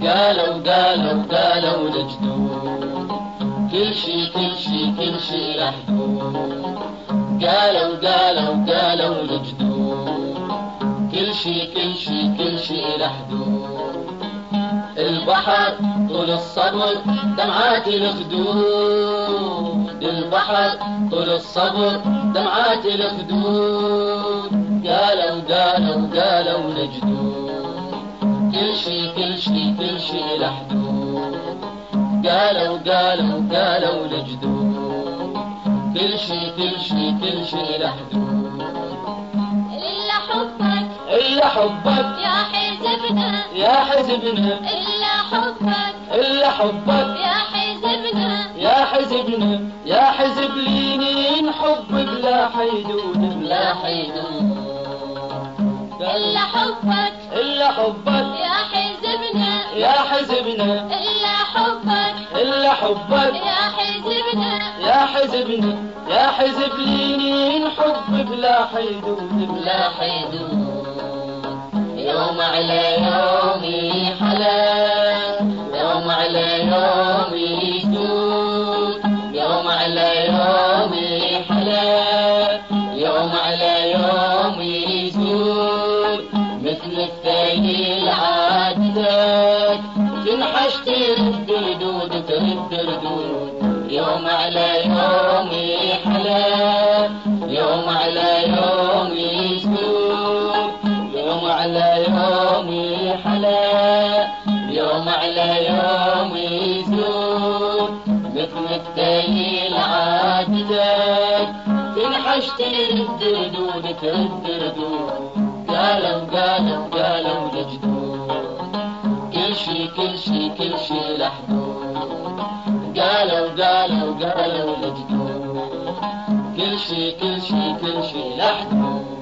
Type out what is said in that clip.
قالوا قالوا قالوا لجدود كل شي كل شي كل شي له حدود. قالوا قالوا قالوا لجدود كل شي كل شي كل شي له حدود. البحر طول الصبر دمعات الخدود، البحر طول الصبر دمعات الخدود. قالوا قالوا قالوا لجدود كل شي كل شي كل شي له حدود. قالوا قالوا قالوا لجدود كل شي كل شي كل شي له حدود. إلا حبك إلا حبك يا حزبنا يا حزبنا، إلا حبك إلا حبك يا حزبنا يا حزبنا، يا حزب لينين حب بلا حيدود بلا حيدود. إلا حبك إلا حبك يا حزبنا يا حزبنا، إلا حبك إلا حبك يا حزبنا يا حزبنا، يا حزب لينين حب بلا حيدود بلا حيدود. يوم على يومي حلا، يوم على يومي سود، يوم على يومي حلا، يوم على يومي سود. مثل الثقيل عادتك تنحش ترد ردود ترد ردود. يوم على يومي حلا، يوم على يومي سود، يوم على يومي حلا، يوم على يومي سود. مثل الثقيل عادتك تنحش ترد ردود ترد ردود. قالوا قالوا قالوا لجدود كل شي كل شي كل شي له حدود. قالوا قالوا قالوا لجدود كل شي كل شي كل شي له حدود.